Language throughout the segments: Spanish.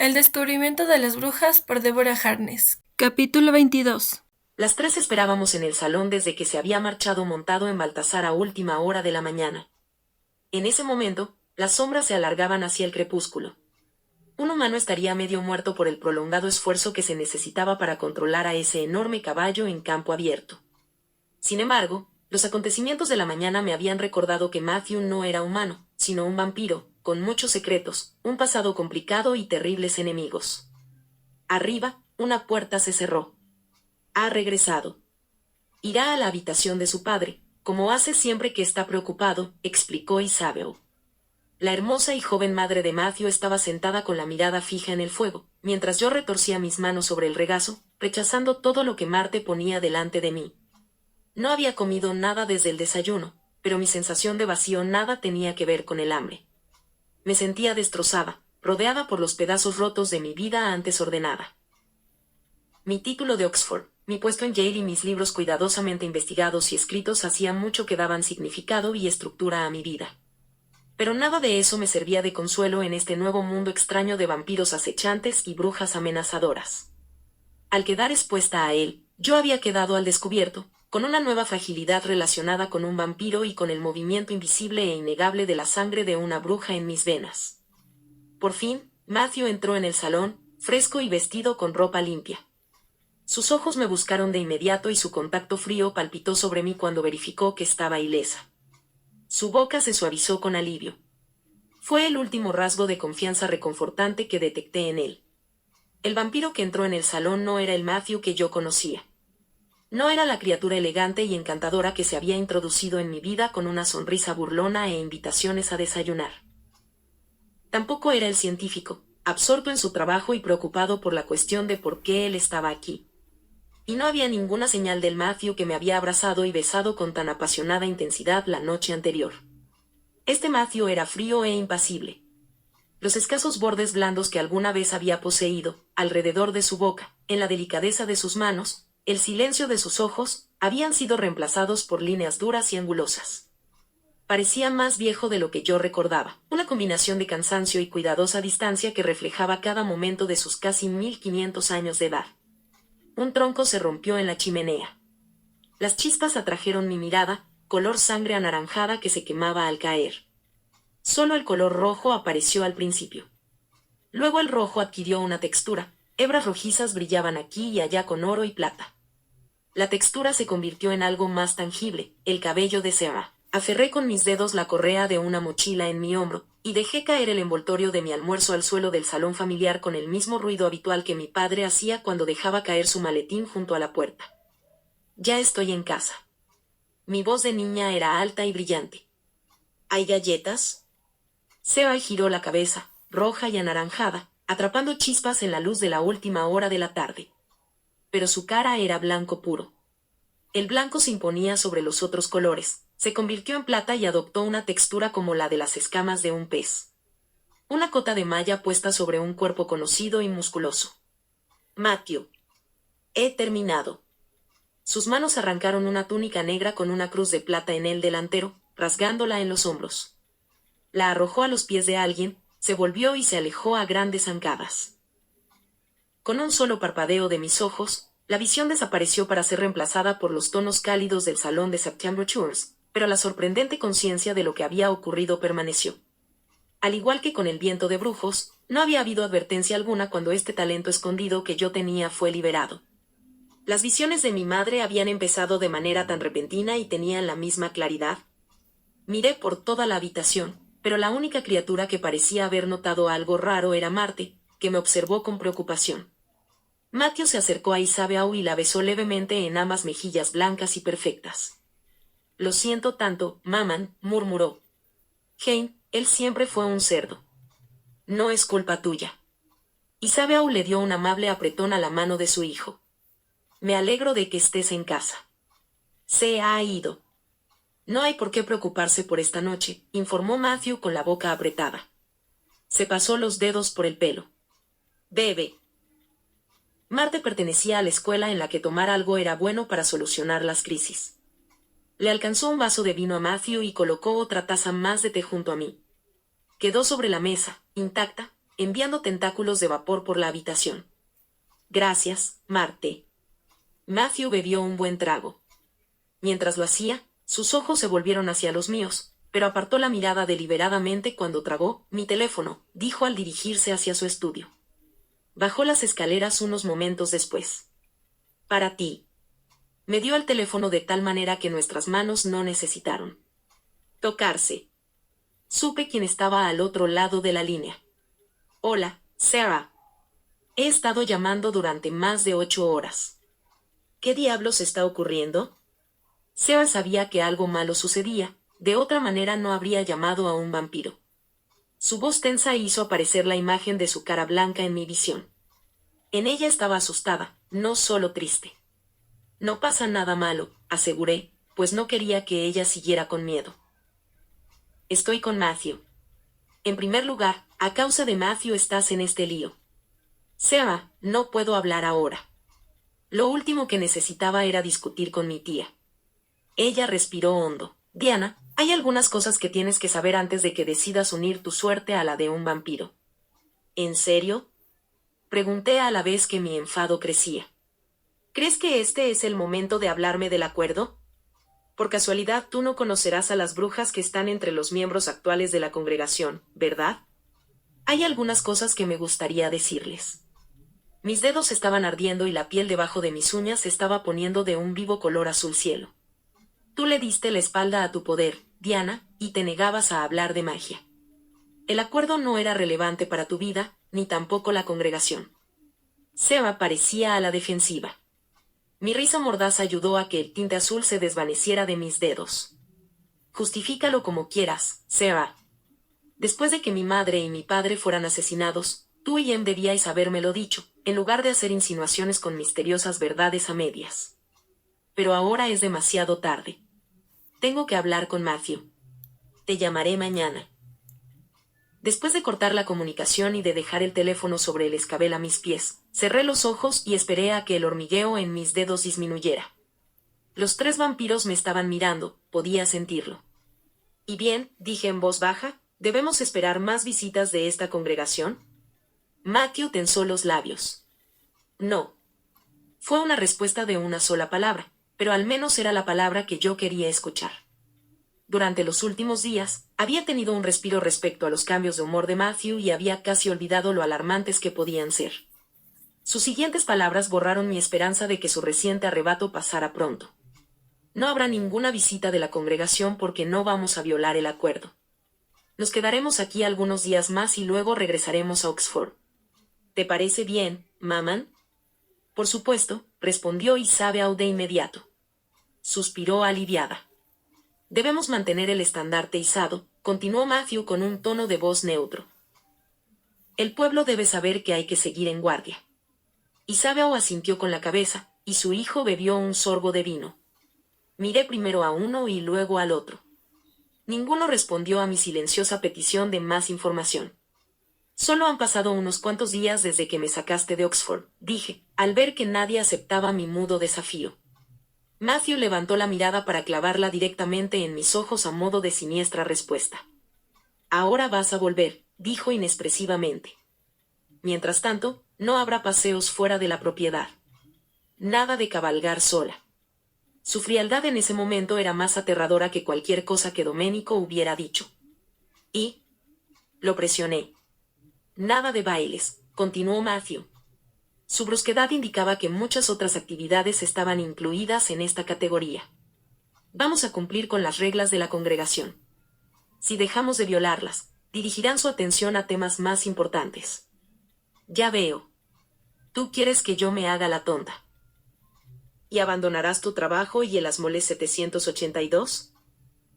El descubrimiento de las brujas por Deborah Harkness. Capítulo 22. Las tres esperábamos en el salón desde que se había marchado montado en Baltasar a última hora de la mañana. En ese momento, las sombras se alargaban hacia el crepúsculo. Un humano estaría medio muerto por el prolongado esfuerzo que se necesitaba para controlar a ese enorme caballo en campo abierto. Sin embargo, los acontecimientos de la mañana me habían recordado que Matthew no era humano, sino un vampiro, con muchos secretos, un pasado complicado y terribles enemigos. Arriba, una puerta se cerró. Ha regresado. Irá a la habitación de su padre, como hace siempre que está preocupado, explicó Isabel. La hermosa y joven madre de Matthew estaba sentada con la mirada fija en el fuego, mientras yo retorcía mis manos sobre el regazo, rechazando todo lo que Marte ponía delante de mí. No había comido nada desde el desayuno, pero mi sensación de vacío nada tenía que ver con el hambre. Me sentía destrozada, rodeada por los pedazos rotos de mi vida antes ordenada. Mi título de Oxford, mi puesto en Yale y mis libros cuidadosamente investigados y escritos hacían mucho que daban significado y estructura a mi vida. Pero nada de eso me servía de consuelo en este nuevo mundo extraño de vampiros acechantes y brujas amenazadoras. Al quedar expuesta a él, yo había quedado al descubierto, con una nueva fragilidad relacionada con un vampiro y con el movimiento invisible e innegable de la sangre de una bruja en mis venas. Por fin, Matthew entró en el salón, fresco y vestido con ropa limpia. Sus ojos me buscaron de inmediato y su contacto frío palpitó sobre mí cuando verificó que estaba ilesa. Su boca se suavizó con alivio. Fue el último rasgo de confianza reconfortante que detecté en él. El vampiro que entró en el salón no era el Matthew que yo conocía. No era la criatura elegante y encantadora que se había introducido en mi vida con una sonrisa burlona e invitaciones a desayunar. Tampoco era el científico, absorto en su trabajo y preocupado por la cuestión de por qué él estaba aquí. Y no había ninguna señal del Matthew que me había abrazado y besado con tan apasionada intensidad la noche anterior. Este Matthew era frío e impasible. Los escasos bordes blandos que alguna vez había poseído, alrededor de su boca, en la delicadeza de sus manos, el silencio de sus ojos, habían sido reemplazados por líneas duras y angulosas. Parecía más viejo de lo que yo recordaba, una combinación de cansancio y cuidadosa distancia que reflejaba cada momento de sus casi 1500 años de edad. Un tronco se rompió en la chimenea. Las chispas atrajeron mi mirada, color sangre anaranjada que se quemaba al caer. Solo el color rojo apareció al principio. Luego el rojo adquirió una textura, hebras rojizas brillaban aquí y allá con oro y plata. La textura se convirtió en algo más tangible, el cabello de Sarah. Aferré con mis dedos la correa de una mochila en mi hombro, y dejé caer el envoltorio de mi almuerzo al suelo del salón familiar con el mismo ruido habitual que mi padre hacía cuando dejaba caer su maletín junto a la puerta. Ya estoy en casa. Mi voz de niña era alta y brillante. ¿Hay galletas? Sarah giró la cabeza, roja y anaranjada, atrapando chispas en la luz de la última hora de la tarde. Pero su cara era blanco puro. El blanco se imponía sobre los otros colores, se convirtió en plata y adoptó una textura como la de las escamas de un pez. Una cota de malla puesta sobre un cuerpo conocido y musculoso. Matthew. He terminado. Sus manos arrancaron una túnica negra con una cruz de plata en el delantero, rasgándola en los hombros. La arrojó a los pies de alguien, se volvió y se alejó a grandes zancadas. Con un solo parpadeo de mis ojos, la visión desapareció para ser reemplazada por los tonos cálidos del salón de September Tours, pero la sorprendente conciencia de lo que había ocurrido permaneció. Al igual que con el viento de brujos, no había habido advertencia alguna cuando este talento escondido que yo tenía fue liberado. Las visiones de mi madre habían empezado de manera tan repentina y tenían la misma claridad. Miré por toda la habitación, pero la única criatura que parecía haber notado algo raro era Marte, que me observó con preocupación. Matthew se acercó a Isabel y la besó levemente en ambas mejillas blancas y perfectas. «Lo siento tanto, Maman», murmuró. «Jane, él siempre fue un cerdo. No es culpa tuya». Isabel le dio un amable apretón a la mano de su hijo. «Me alegro de que estés en casa». «Se ha ido». «No hay por qué preocuparse por esta noche», informó Matthew con la boca apretada. Se pasó los dedos por el pelo. «Bebe». Marte pertenecía a la escuela en la que tomar algo era bueno para solucionar las crisis. Le alcanzó un vaso de vino a Matthew y colocó otra taza más de té junto a mí. Quedó sobre la mesa, intacta, enviando tentáculos de vapor por la habitación. Gracias, Marte. Matthew bebió un buen trago. Mientras lo hacía, sus ojos se volvieron hacia los míos, pero apartó la mirada deliberadamente cuando tragó. Mi teléfono, dijo al dirigirse hacia su estudio. Bajó las escaleras unos momentos después. Para ti. Me dio el teléfono de tal manera que nuestras manos no necesitaron tocarse. Supe quién estaba al otro lado de la línea. Hola, Sarah. He estado llamando durante más de 8 horas. ¿Qué diablos está ocurriendo? Sarah sabía que algo malo sucedía, de otra manera no habría llamado a un vampiro. Su voz tensa hizo aparecer la imagen de su cara blanca en mi visión. En ella estaba asustada, no solo triste. No pasa nada malo, aseguré, pues no quería que ella siguiera con miedo. Estoy con Matthew. En primer lugar, a causa de Matthew estás en este lío. Sarah, no puedo hablar ahora. Lo último que necesitaba era discutir con mi tía. Ella respiró hondo. Diana, hay algunas cosas que tienes que saber antes de que decidas unir tu suerte a la de un vampiro. ¿En serio? Pregunté a la vez que mi enfado crecía. ¿Crees que este es el momento de hablarme del acuerdo? Por casualidad tú no conocerás a las brujas que están entre los miembros actuales de la congregación, ¿verdad? Hay algunas cosas que me gustaría decirles. Mis dedos estaban ardiendo y la piel debajo de mis uñas se estaba poniendo de un vivo color azul cielo. Tú le diste la espalda a tu poder, Diana, y te negabas a hablar de magia. El acuerdo no era relevante para tu vida, ni tampoco la congregación. Sarah parecía a la defensiva. Mi risa mordaz ayudó a que el tinte azul se desvaneciera de mis dedos. Justifícalo como quieras, Sarah. Después de que mi madre y mi padre fueran asesinados, tú y Em debíais habérmelo dicho, en lugar de hacer insinuaciones con misteriosas verdades a medias. Pero ahora es demasiado tarde. Tengo que hablar con Matthew. Te llamaré mañana. Después de cortar la comunicación y de dejar el teléfono sobre el escabel a mis pies, cerré los ojos y esperé a que el hormigueo en mis dedos disminuyera. Los 3 vampiros me estaban mirando, podía sentirlo. Y bien, dije en voz baja, ¿debemos esperar más visitas de esta congregación? Matthew tensó los labios. No. Fue una respuesta de una sola palabra, pero al menos era la palabra que yo quería escuchar. Durante los últimos días, había tenido un respiro respecto a los cambios de humor de Matthew y había casi olvidado lo alarmantes que podían ser. Sus siguientes palabras borraron mi esperanza de que su reciente arrebato pasara pronto. No habrá ninguna visita de la congregación porque no vamos a violar el acuerdo. Nos quedaremos aquí algunos días más y luego regresaremos a Oxford. ¿Te parece bien, Maman? Por supuesto, respondió Isabel de inmediato. Suspiró aliviada. Debemos mantener el estandarte izado, continuó Matthew con un tono de voz neutro. El pueblo debe saber que hay que seguir en guardia. Isabel asintió con la cabeza, y su hijo bebió un sorbo de vino. Miré primero a uno y luego al otro. Ninguno respondió a mi silenciosa petición de más información. Solo han pasado unos cuantos días desde que me sacaste de Oxford, dije, al ver que nadie aceptaba mi mudo desafío. Matthew levantó la mirada para clavarla directamente en mis ojos a modo de siniestra respuesta. Ahora vas a volver, dijo inexpresivamente. Mientras tanto, no habrá paseos fuera de la propiedad. Nada de cabalgar sola. Su frialdad en ese momento era más aterradora que cualquier cosa que Domenico hubiera dicho. Y lo presioné. Nada de bailes, continuó Matthew. Su brusquedad indicaba que muchas otras actividades estaban incluidas en esta categoría. Vamos a cumplir con las reglas de la congregación. Si dejamos de violarlas, dirigirán su atención a temas más importantes. Ya veo. Tú quieres que yo me haga la tonta. ¿Y abandonarás tu trabajo y el Asmoles 782?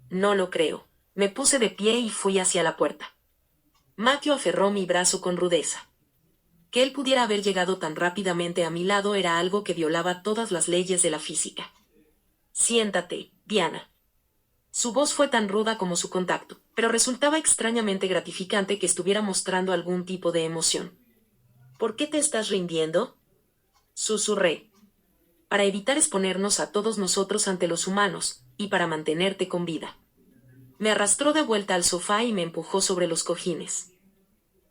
No lo creo. Me puse de pie y fui hacia la puerta. Matthew aferró mi brazo con rudeza. Que él pudiera haber llegado tan rápidamente a mi lado era algo que violaba todas las leyes de la física. Siéntate, Diana. Su voz fue tan ruda como su contacto, pero resultaba extrañamente gratificante que estuviera mostrando algún tipo de emoción. ¿Por qué te estás rindiendo? Susurré. Para evitar exponernos a todos nosotros ante los humanos, y para mantenerte con vida. Me arrastró de vuelta al sofá y me empujó sobre los cojines.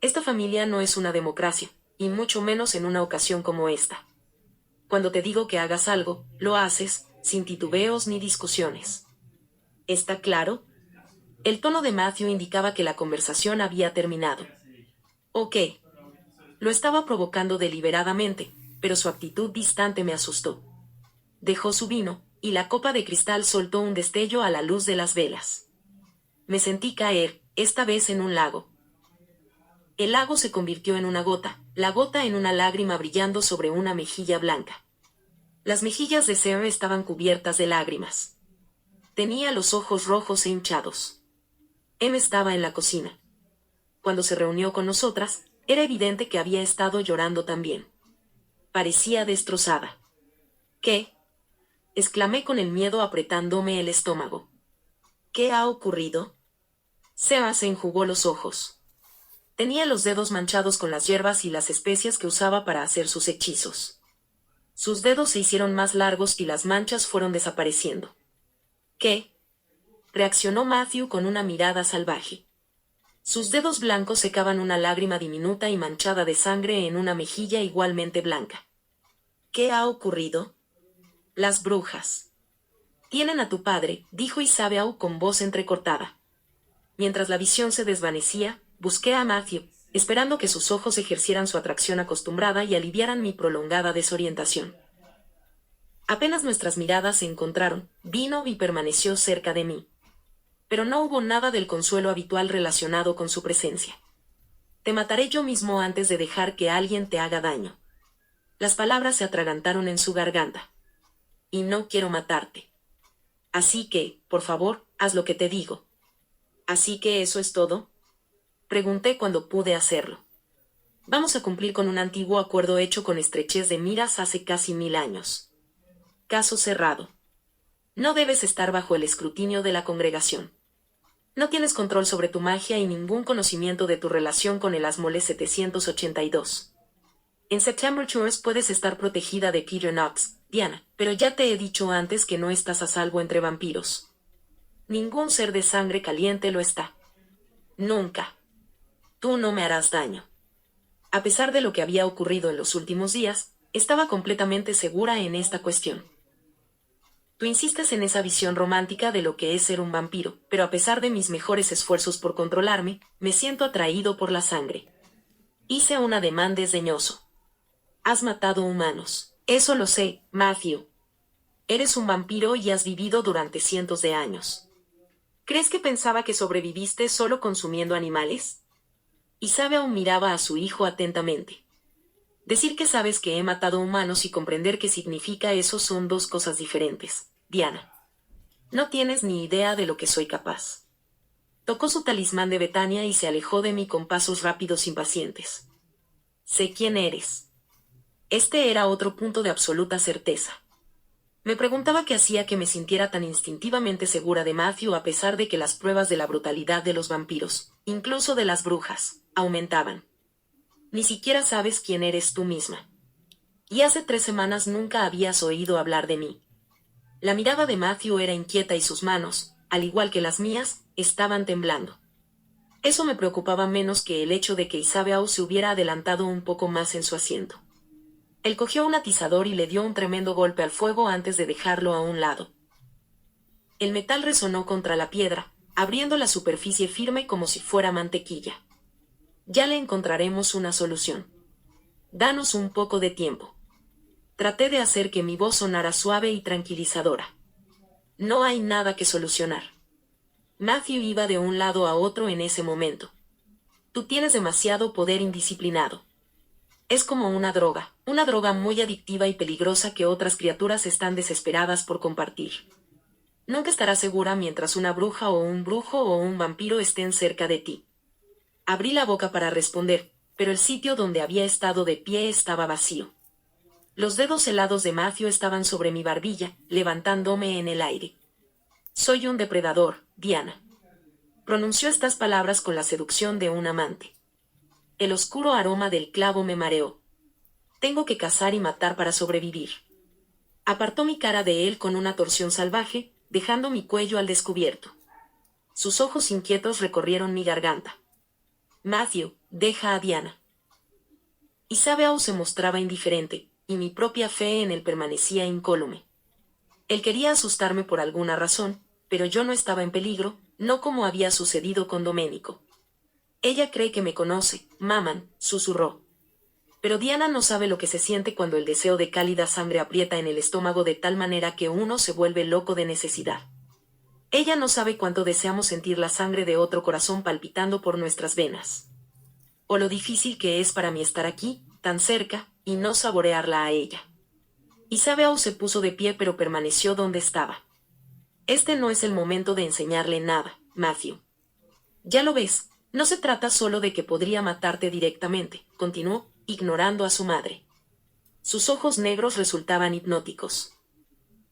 Esta familia no es una democracia, y mucho menos en una ocasión como esta. Cuando te digo que hagas algo, lo haces, sin titubeos ni discusiones. ¿Está claro? El tono de Matthew indicaba que la conversación había terminado. Ok. Lo estaba provocando deliberadamente, pero su actitud distante me asustó. Dejó su vino, y la copa de cristal soltó un destello a la luz de las velas. Me sentí caer, esta vez en un lago. El lago se convirtió en una gota, la gota en una lágrima brillando sobre una mejilla blanca. Las mejillas de Sarah estaban cubiertas de lágrimas. Tenía los ojos rojos e hinchados. Em estaba en la cocina. Cuando se reunió con nosotras, era evidente que había estado llorando también. Parecía destrozada. ¿Qué? Exclamé con el miedo apretándome el estómago. ¿Qué ha ocurrido? Sarah se enjugó los ojos. Tenía los dedos manchados con las hierbas y las especias que usaba para hacer sus hechizos. Sus dedos se hicieron más largos y las manchas fueron desapareciendo. ¿Qué? Reaccionó Matthew con una mirada salvaje. Sus dedos blancos secaban una lágrima diminuta y manchada de sangre en una mejilla igualmente blanca. ¿Qué ha ocurrido? Las brujas. Tienen a tu padre, dijo Isabeau con voz entrecortada. Mientras la visión se desvanecía, busqué a Matthew, esperando que sus ojos ejercieran su atracción acostumbrada y aliviaran mi prolongada desorientación. Apenas nuestras miradas se encontraron, vino y permaneció cerca de mí. Pero no hubo nada del consuelo habitual relacionado con su presencia. Te mataré yo mismo antes de dejar que alguien te haga daño. Las palabras se atragantaron en su garganta. Y no quiero matarte. Así que, por favor, haz lo que te digo. ¿Así que eso es todo? Pregunté cuando pude hacerlo. Vamos a cumplir con un antiguo acuerdo hecho con estrechez de miras hace casi 1000 años. Caso cerrado. No debes estar bajo el escrutinio de la congregación. No tienes control sobre tu magia y ningún conocimiento de tu relación con el Asmole 782. En September Tours puedes estar protegida de Peter Knox, Diana, pero ya te he dicho antes que no estás a salvo entre vampiros. Ningún ser de sangre caliente lo está. Nunca. Tú no me harás daño. A pesar de lo que había ocurrido en los últimos días, estaba completamente segura en esta cuestión. Tú insistes en esa visión romántica de lo que es ser un vampiro, pero a pesar de mis mejores esfuerzos por controlarme, me siento atraído por la sangre. Hice un ademán desdeñoso. Has matado humanos. Eso lo sé, Matthew. Eres un vampiro y has vivido durante cientos de años. ¿Crees que pensaba que sobreviviste solo consumiendo animales? Isabeau miraba a su hijo atentamente. Decir que sabes que he matado humanos y comprender qué significa eso son dos cosas diferentes, Diana. No tienes ni idea de lo que soy capaz. Tocó su talismán de Betania y se alejó de mí con pasos rápidos impacientes. Sé quién eres. Este era otro punto de absoluta certeza. Me preguntaba qué hacía que me sintiera tan instintivamente segura de Matthew a pesar de que las pruebas de la brutalidad de los vampiros, incluso de las brujas, aumentaban. Ni siquiera sabes quién eres tú misma. Y hace 3 semanas nunca habías oído hablar de mí. La mirada de Matthew era inquieta y sus manos, al igual que las mías, estaban temblando. Eso me preocupaba menos que el hecho de que Isabeau se hubiera adelantado un poco más en su asiento. Él cogió un atizador y le dio un tremendo golpe al fuego antes de dejarlo a un lado. El metal resonó contra la piedra, abriendo la superficie firme como si fuera mantequilla. Ya le encontraremos una solución. Danos un poco de tiempo. Traté de hacer que mi voz sonara suave y tranquilizadora. No hay nada que solucionar. Matthew iba de un lado a otro en ese momento. Tú tienes demasiado poder indisciplinado. Es como una droga muy adictiva y peligrosa que otras criaturas están desesperadas por compartir. Nunca estarás segura mientras una bruja o un brujo o un vampiro estén cerca de ti. Abrí la boca para responder, pero el sitio donde había estado de pie estaba vacío. Los dedos helados de Matthew estaban sobre mi barbilla, levantándome en el aire. Soy un depredador, Diana. Pronunció estas palabras con la seducción de un amante. El oscuro aroma del clavo me mareó. Tengo que cazar y matar para sobrevivir. Apartó mi cara de él con una torsión salvaje, dejando mi cuello al descubierto. Sus ojos inquietos recorrieron mi garganta. Matthew, deja a Diana. Isabeau se mostraba indiferente, y mi propia fe en él permanecía incólume. Él quería asustarme por alguna razón, pero yo no estaba en peligro, no como había sucedido con Domenico. Ella cree que me conoce, Maman, susurró. Pero Diana no sabe lo que se siente cuando el deseo de cálida sangre aprieta en el estómago de tal manera que uno se vuelve loco de necesidad. Ella no sabe cuánto deseamos sentir la sangre de otro corazón palpitando por nuestras venas. O lo difícil que es para mí estar aquí, tan cerca, y no saborearla a ella. Isabeau se puso de pie pero permaneció donde estaba. Este no es el momento de enseñarle nada, Matthew. Ya lo ves, no se trata solo de que podría matarte directamente, continuó, ignorando a su madre. Sus ojos negros resultaban hipnóticos.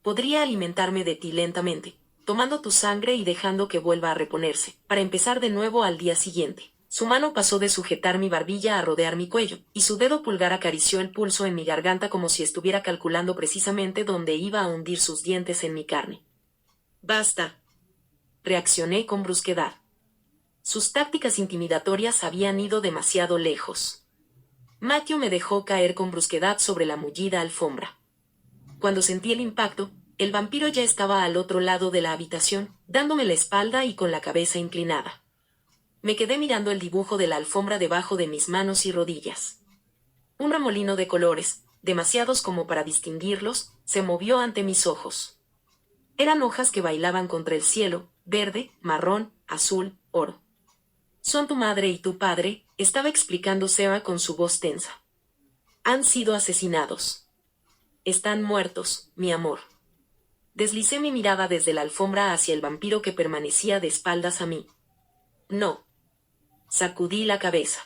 Podría alimentarme de ti lentamente, tomando tu sangre y dejando que vuelva a reponerse, para empezar de nuevo al día siguiente. Su mano pasó de sujetar mi barbilla a rodear mi cuello, y su dedo pulgar acarició el pulso en mi garganta como si estuviera calculando precisamente dónde iba a hundir sus dientes en mi carne. «Basta», reaccioné con brusquedad. Sus tácticas intimidatorias habían ido demasiado lejos. Matthew me dejó caer con brusquedad sobre la mullida alfombra. Cuando sentí el impacto, el vampiro ya estaba al otro lado de la habitación, dándome la espalda y con la cabeza inclinada. Me quedé mirando el dibujo de la alfombra debajo de mis manos y rodillas. Un remolino de colores, demasiados como para distinguirlos, se movió ante mis ojos. Eran hojas que bailaban contra el cielo, verde, marrón, azul, oro. «Son tu madre y tu padre», estaba explicando Seba con su voz tensa. «Han sido asesinados. Están muertos, mi amor». Deslicé mi mirada desde la alfombra hacia el vampiro que permanecía de espaldas a mí. «No». Sacudí la cabeza.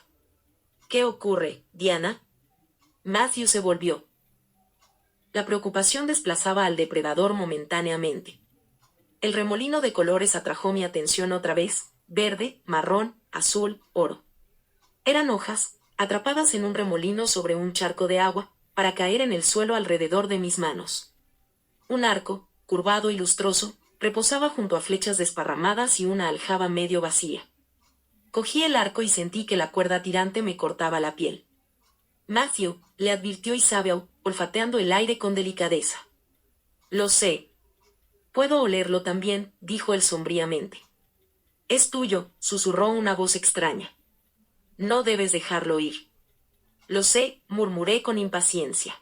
«¿Qué ocurre, Diana?» Matthew se volvió. La preocupación desplazaba al depredador momentáneamente. El remolino de colores atrajo mi atención otra vez, verde, marrón, azul, oro. Eran hojas, atrapadas en un remolino sobre un charco de agua, para caer en el suelo alrededor de mis manos. Un arco, curvado y lustroso, reposaba junto a flechas desparramadas y una aljaba medio vacía. Cogí el arco y sentí que la cuerda tirante me cortaba la piel. «Matthew», le advirtió Isabeau, olfateando el aire con delicadeza. «Lo sé». «Puedo olerlo también», dijo él sombríamente. «Es tuyo», susurró una voz extraña. «No debes dejarlo ir». «Lo sé», murmuré con impaciencia.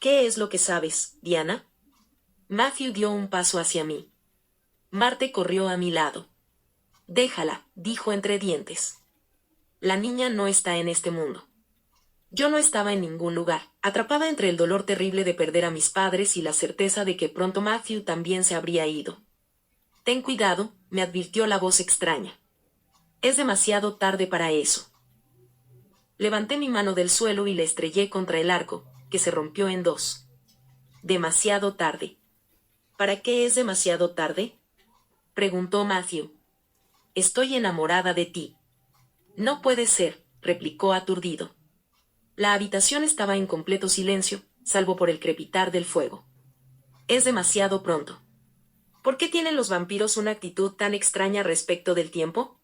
«¿Qué es lo que sabes, Diana?» Matthew dio un paso hacia mí. Marte corrió a mi lado. «Déjala», dijo entre dientes. «La niña no está en este mundo». Yo no estaba en ningún lugar, atrapada entre el dolor terrible de perder a mis padres y la certeza de que pronto Matthew también se habría ido. «Ten cuidado», me advirtió la voz extraña. «Es demasiado tarde para eso». Levanté mi mano del suelo y la estrellé contra el arco, que se rompió en dos. «Demasiado tarde». «¿Para qué es demasiado tarde?», preguntó Matthew. «Estoy enamorada de ti». «No puede ser», replicó aturdido. La habitación estaba en completo silencio, salvo por el crepitar del fuego. «Es demasiado pronto». «¿Por qué tienen los vampiros una actitud tan extraña respecto del tiempo?»,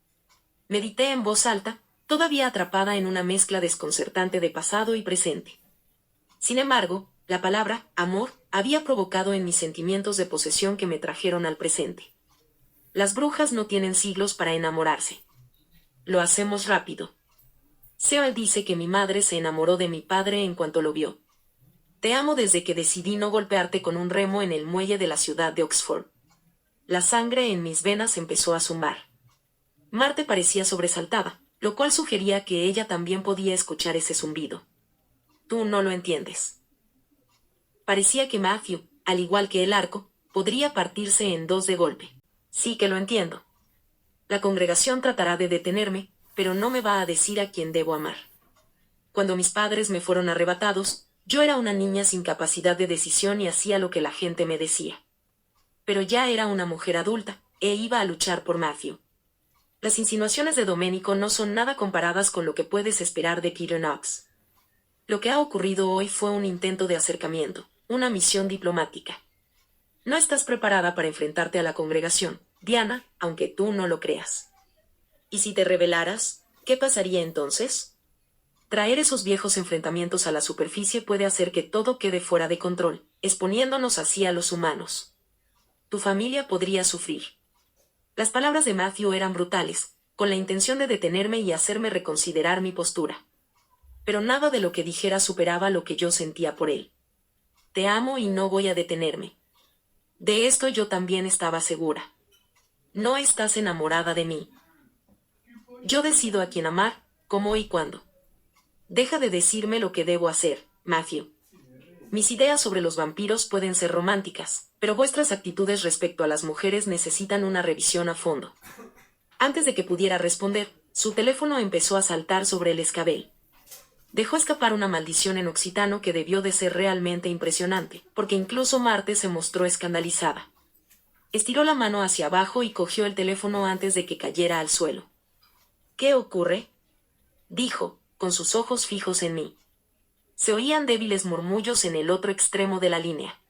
medité en voz alta, todavía atrapada en una mezcla desconcertante de pasado y presente. Sin embargo, la palabra «amor» había provocado en mis sentimientos de posesión que me trajeron al presente. Las brujas no tienen siglos para enamorarse. Lo hacemos rápido. Seba dice que mi madre se enamoró de mi padre en cuanto lo vio. Te amo desde que decidí no golpearte con un remo en el muelle de la ciudad de Oxford. La sangre en mis venas empezó a zumbar. Marte parecía sobresaltada, lo cual sugería que ella también podía escuchar ese zumbido. Tú no lo entiendes. Parecía que Matthew, al igual que el arco, podría partirse en dos de golpe. Sí que lo entiendo. La congregación tratará de detenerme, pero no me va a decir a quién debo amar. Cuando mis padres me fueron arrebatados, yo era una niña sin capacidad de decisión y hacía lo que la gente me decía. Pero ya era una mujer adulta, e iba a luchar por Matthew. Las insinuaciones de Domenico no son nada comparadas con lo que puedes esperar de Peter Knox. Lo que ha ocurrido hoy fue un intento de acercamiento, una misión diplomática. No estás preparada para enfrentarte a la congregación, Diana, aunque tú no lo creas. ¿Y si te rebelaras? ¿Qué pasaría entonces? Traer esos viejos enfrentamientos a la superficie puede hacer que todo quede fuera de control, exponiéndonos así a los humanos. Tu familia podría sufrir. Las palabras de Matthew eran brutales, con la intención de detenerme y hacerme reconsiderar mi postura. Pero nada de lo que dijera superaba lo que yo sentía por él. Te amo y no voy a detenerme. De esto yo también estaba segura. No estás enamorada de mí. Yo decido a quién amar, cómo y cuándo. Deja de decirme lo que debo hacer, Matthew. Mis ideas sobre los vampiros pueden ser románticas, pero vuestras actitudes respecto a las mujeres necesitan una revisión a fondo. Antes de que pudiera responder, su teléfono empezó a saltar sobre el escabel. Dejó escapar una maldición en occitano que debió de ser realmente impresionante, porque incluso Marte se mostró escandalizada. Estiró la mano hacia abajo y cogió el teléfono antes de que cayera al suelo. ¿Qué ocurre?, dijo, con sus ojos fijos en mí. Se oían débiles murmullos en el otro extremo de la línea.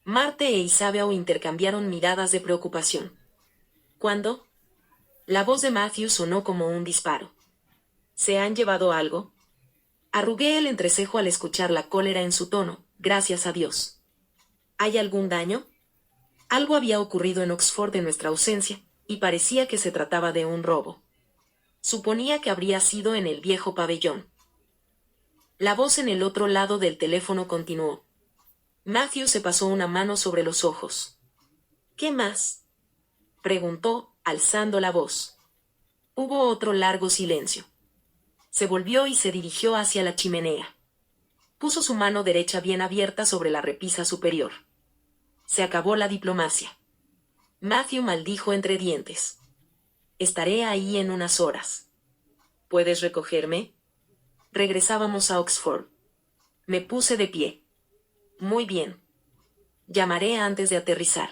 Marte e Isabeau intercambiaron miradas de preocupación. ¿Cuándo? La voz de Matthew sonó como un disparo. ¿Se han llevado algo? Arrugué el entrecejo al escuchar la cólera en su tono, gracias a Dios. ¿Hay algún daño? Algo había ocurrido en Oxford en nuestra ausencia, y parecía que se trataba de un robo. Suponía que habría sido en el viejo pabellón. La voz en el otro lado del teléfono continuó. Matthew se pasó una mano sobre los ojos. ¿Qué más?, preguntó, alzando la voz. Hubo otro largo silencio. Se volvió y se dirigió hacia la chimenea. Puso su mano derecha bien abierta sobre la repisa superior. Se acabó la diplomacia. Matthew maldijo entre dientes. Estaré ahí en unas horas. ¿Puedes recogerme? Regresábamos a Oxford. Me puse de pie. Muy bien. Llamaré antes de aterrizar.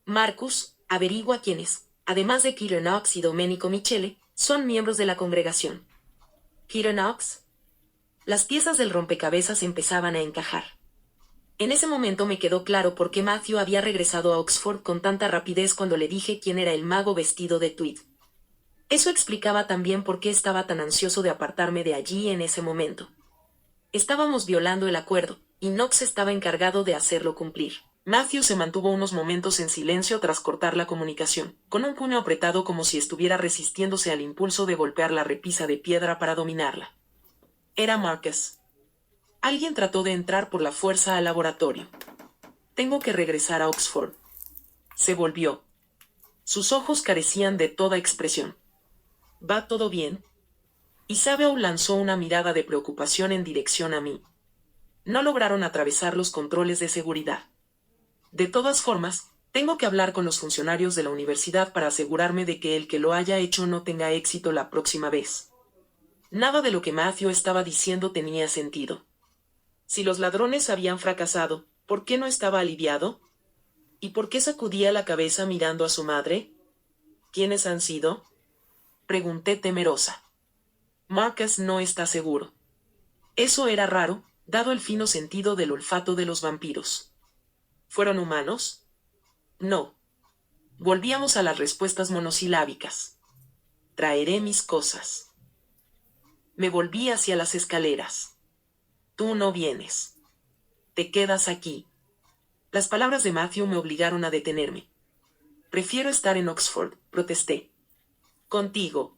Marcus, averigua quiénes, además de Kieran Knox y Domenico Michele, son miembros de la congregación. ¿Kieran Knox? Las piezas del rompecabezas empezaban a encajar. En ese momento me quedó claro por qué Matthew había regresado a Oxford con tanta rapidez cuando le dije quién era el mago vestido de tweed. Eso explicaba también por qué estaba tan ansioso de apartarme de allí en ese momento. Estábamos violando el acuerdo, y Knox estaba encargado de hacerlo cumplir. Matthew se mantuvo unos momentos en silencio tras cortar la comunicación, con un puño apretado como si estuviera resistiéndose al impulso de golpear la repisa de piedra para dominarla. Era Marcus. Alguien trató de entrar por la fuerza al laboratorio. Tengo que regresar a Oxford. Se volvió. Sus ojos carecían de toda expresión. ¿Va todo bien? Isabeau lanzó una mirada de preocupación en dirección a mí. No lograron atravesar los controles de seguridad. De todas formas, tengo que hablar con los funcionarios de la universidad para asegurarme de que el que lo haya hecho no tenga éxito la próxima vez. Nada de lo que Matthew estaba diciendo tenía sentido. Si los ladrones habían fracasado, ¿por qué no estaba aliviado? ¿Y por qué sacudía la cabeza mirando a su madre? ¿Quiénes han sido?, pregunté temerosa. Marcus no está seguro. Eso era raro, dado el fino sentido del olfato de los vampiros. ¿Fueron humanos? No. Volvíamos a las respuestas monosilábicas. Traeré mis cosas. Me volví hacia las escaleras. Tú no vienes. Te quedas aquí. Las palabras de Matthew me obligaron a detenerme. Prefiero estar en Oxford, protesté. Contigo.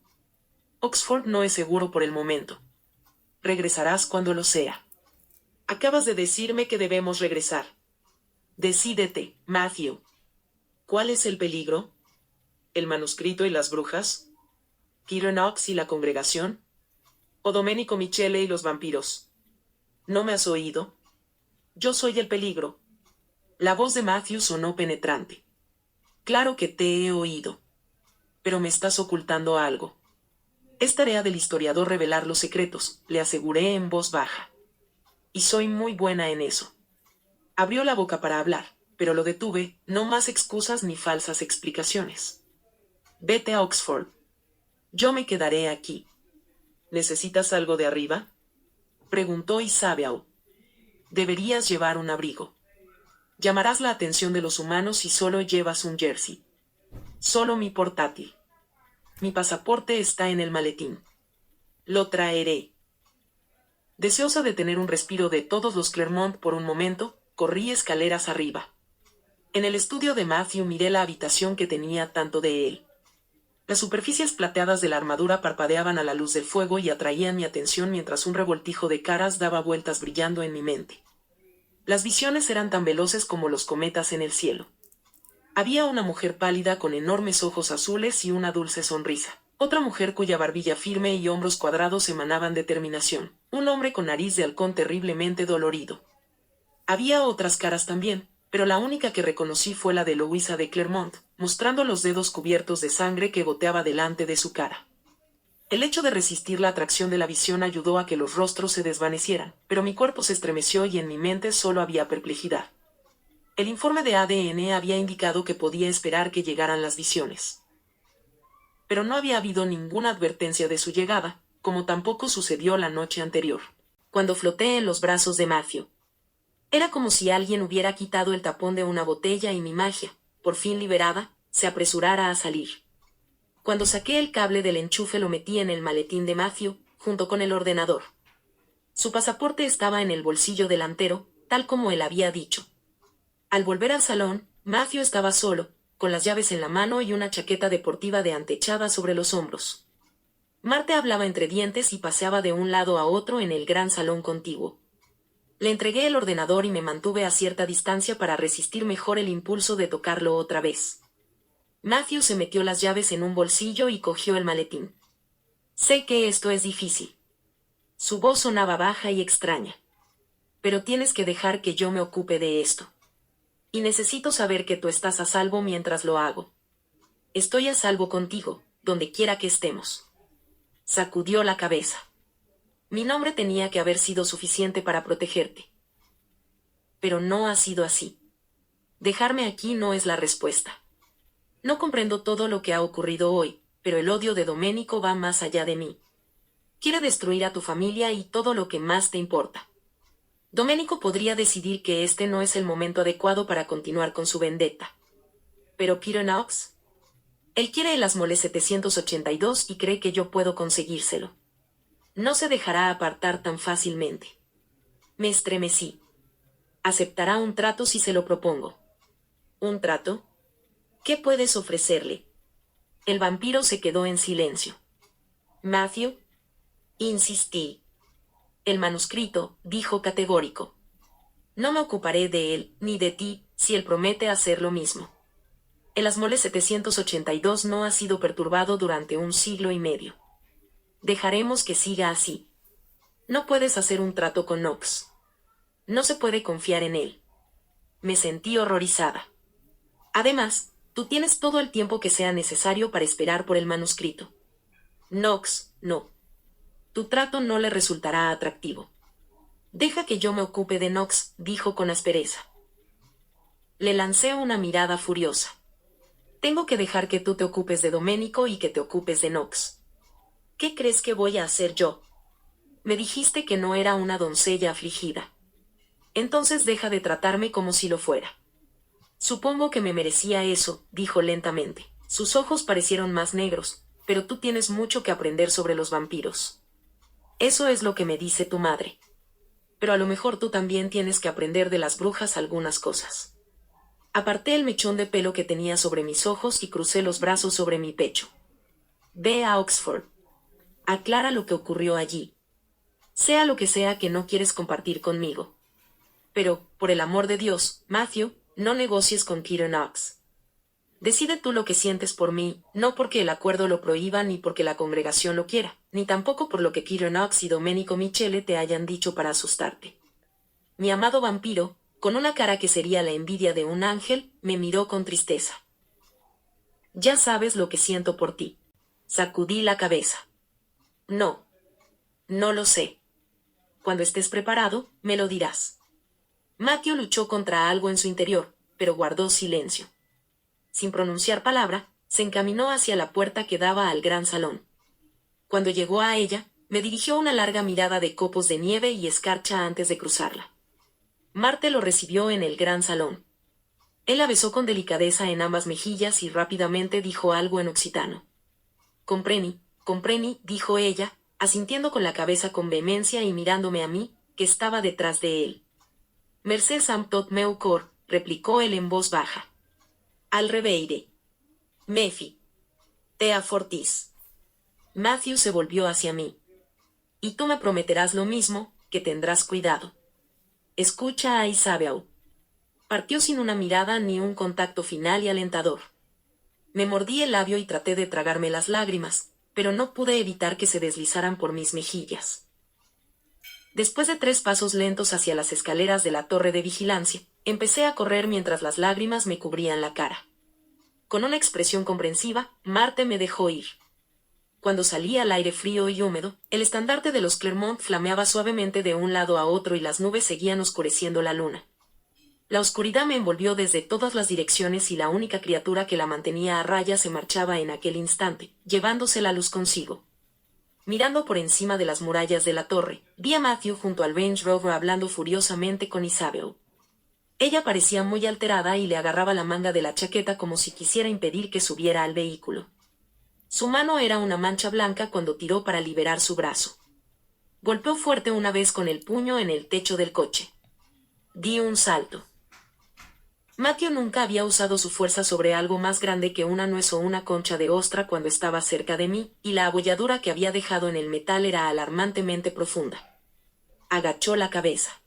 Oxford no es seguro por el momento. Regresarás cuando lo sea. Acabas de decirme que debemos regresar. Decídete, Matthew. ¿Cuál es el peligro? ¿El manuscrito y las brujas? ¿Kieran Knox y la congregación? ¿O Domenico Michele y los vampiros? ¿No me has oído? Yo soy el peligro. La voz de Matthew sonó penetrante. Claro que te he oído. Pero me estás ocultando algo. Es tarea del historiador revelar los secretos, le aseguré en voz baja. Y soy muy buena en eso. Abrió la boca para hablar, pero lo detuve, no más excusas ni falsas explicaciones. Vete a Oxford. Yo me quedaré aquí. ¿Necesitas algo de arriba?, preguntó Isabeau. Deberías llevar un abrigo. Llamarás la atención de los humanos si solo llevas un jersey. Solo mi portátil. Mi pasaporte está en el maletín. Lo traeré. Deseosa de tener un respiro de todos los Clermont por un momento, corrí escaleras arriba. En el estudio de Matthew miré la habitación que tenía tanto de él. Las superficies plateadas de la armadura parpadeaban a la luz del fuego y atraían mi atención mientras un revoltijo de caras daba vueltas brillando en mi mente. Las visiones eran tan veloces como los cometas en el cielo. Había una mujer pálida con enormes ojos azules y una dulce sonrisa. Otra mujer cuya barbilla firme y hombros cuadrados emanaban determinación. Un hombre con nariz de halcón terriblemente dolorido. Había otras caras también, pero la única que reconocí fue la de Louisa de Clermont, mostrando los dedos cubiertos de sangre que goteaba delante de su cara. El hecho de resistir la atracción de la visión ayudó a que los rostros se desvanecieran, pero mi cuerpo se estremeció y en mi mente solo había perplejidad. El informe de ADN había indicado que podía esperar que llegaran las visiones. Pero no había habido ninguna advertencia de su llegada, como tampoco sucedió la noche anterior, cuando floté en los brazos de Matthew. Era como si alguien hubiera quitado el tapón de una botella y mi magia, por fin liberada, se apresurara a salir. Cuando saqué el cable del enchufe lo metí en el maletín de Matthew, junto con el ordenador. Su pasaporte estaba en el bolsillo delantero, tal como él había dicho. Al volver al salón, Matthew estaba solo, con las llaves en la mano y una chaqueta deportiva de antechada sobre los hombros. Marte hablaba entre dientes y paseaba de un lado a otro en el gran salón contiguo. Le entregué el ordenador y me mantuve a cierta distancia para resistir mejor el impulso de tocarlo otra vez. Matthew se metió las llaves en un bolsillo y cogió el maletín. Sé que esto es difícil. Su voz sonaba baja y extraña. Pero tienes que dejar que yo me ocupe de esto. Y necesito saber que tú estás a salvo mientras lo hago. Estoy a salvo contigo, donde quiera que estemos. Sacudió la cabeza. Mi nombre tenía que haber sido suficiente para protegerte. Pero no ha sido así. Dejarme aquí no es la respuesta. No comprendo todo lo que ha ocurrido hoy, pero el odio de Domenico va más allá de mí. Quiere destruir a tu familia y todo lo que más te importa. Domenico podría decidir que este no es el momento adecuado para continuar con su vendetta. ¿Pero Peter Knox? Él quiere el Asmole 782 y cree que yo puedo conseguírselo. No se dejará apartar tan fácilmente. Me estremecí. Aceptará un trato si se lo propongo. ¿Un trato? ¿Qué puedes ofrecerle? El vampiro se quedó en silencio. Matthew, insistí. El manuscrito, dijo categórico. No me ocuparé de él, ni de ti, si él promete hacer lo mismo. El Asmole 782 no ha sido perturbado durante 1 siglo y medio. Dejaremos que siga así. No puedes hacer un trato con Knox. No se puede confiar en él. Me sentí horrorizada. Además, tú tienes todo el tiempo que sea necesario para esperar por el manuscrito. Knox, no. Tu trato no le resultará atractivo. Deja que yo me ocupe de Knox, dijo con aspereza. Le lancé una mirada furiosa. Tengo que dejar que tú te ocupes de Domenico y que te ocupes de Knox. ¿Qué crees que voy a hacer yo? Me dijiste que no era una doncella afligida. Entonces deja de tratarme como si lo fuera. Supongo que me merecía eso, dijo lentamente. Sus ojos parecieron más negros, pero tú tienes mucho que aprender sobre los vampiros. Eso es lo que me dice tu madre. Pero a lo mejor tú también tienes que aprender de las brujas algunas cosas. Aparté el mechón de pelo que tenía sobre mis ojos y crucé los brazos sobre mi pecho. Ve a Oxford. Aclara lo que ocurrió allí. Sea lo que sea que no quieres compartir conmigo. Pero, por el amor de Dios, Matthew, no negocies con Peter Knox. Decide tú lo que sientes por mí, no porque el acuerdo lo prohíba ni porque la congregación lo quiera, ni tampoco por lo que Peter Knox y Domenico Michele te hayan dicho para asustarte. Mi amado vampiro, con una cara que sería la envidia de un ángel, me miró con tristeza. Ya sabes lo que siento por ti. Sacudí la cabeza. No. No lo sé. Cuando estés preparado, me lo dirás. Matthew luchó contra algo en su interior, pero guardó silencio. Sin pronunciar palabra, se encaminó hacia la puerta que daba al gran salón. Cuando llegó a ella, me dirigió una larga mirada de copos de nieve y escarcha antes de cruzarla. Marte lo recibió en el gran salón. Él la besó con delicadeza en ambas mejillas y rápidamente dijo algo en occitano. Compreni, dijo ella, asintiendo con la cabeza con vehemencia y mirándome a mí, que estaba detrás de él. Mercés am tot meu cor, replicó él en voz baja. Al reveire. Mefi. Tea fortis. Matthew se volvió hacia mí. Y tú me prometerás lo mismo, que tendrás cuidado. Escucha a Isabel. Partió sin una mirada ni un contacto final y alentador. Me mordí el labio y traté de tragarme las lágrimas, pero no pude evitar que se deslizaran por mis mejillas. Después de 3 pasos lentos hacia las escaleras de la torre de vigilancia, empecé a correr mientras las lágrimas me cubrían la cara. Con una expresión comprensiva, Marte me dejó ir. Cuando salí al aire frío y húmedo, el estandarte de los Clermont flameaba suavemente de un lado a otro y las nubes seguían oscureciendo la luna. La oscuridad me envolvió desde todas las direcciones y la única criatura que la mantenía a raya se marchaba en aquel instante, llevándose la luz consigo. Mirando por encima de las murallas de la torre, vi a Matthew junto al Range Rover hablando furiosamente con Isabel. Ella parecía muy alterada y le agarraba la manga de la chaqueta como si quisiera impedir que subiera al vehículo. Su mano era una mancha blanca cuando tiró para liberar su brazo. Golpeó fuerte una vez con el puño en el techo del coche. Di un salto. Matthew nunca había usado su fuerza sobre algo más grande que una nuez o una concha de ostra cuando estaba cerca de mí, y la abolladura que había dejado en el metal era alarmantemente profunda. Agachó la cabeza.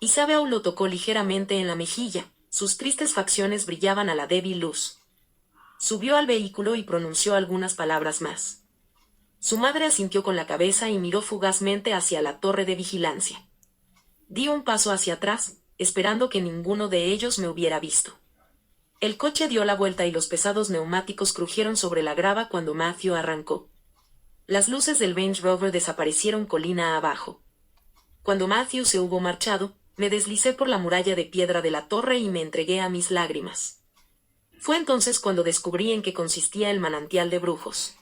Isabel lo tocó ligeramente en la mejilla, sus tristes facciones brillaban a la débil luz. Subió al vehículo y pronunció algunas palabras más. Su madre asintió con la cabeza y miró fugazmente hacia la torre de vigilancia. Di un paso hacia atrás, esperando que ninguno de ellos me hubiera visto. El coche dio la vuelta y los pesados neumáticos crujieron sobre la grava cuando Matthew arrancó. Las luces del Range Rover desaparecieron colina abajo. Cuando Matthew se hubo marchado, me deslicé por la muralla de piedra de la torre y me entregué a mis lágrimas. Fue entonces cuando descubrí en qué consistía el manantial de brujos.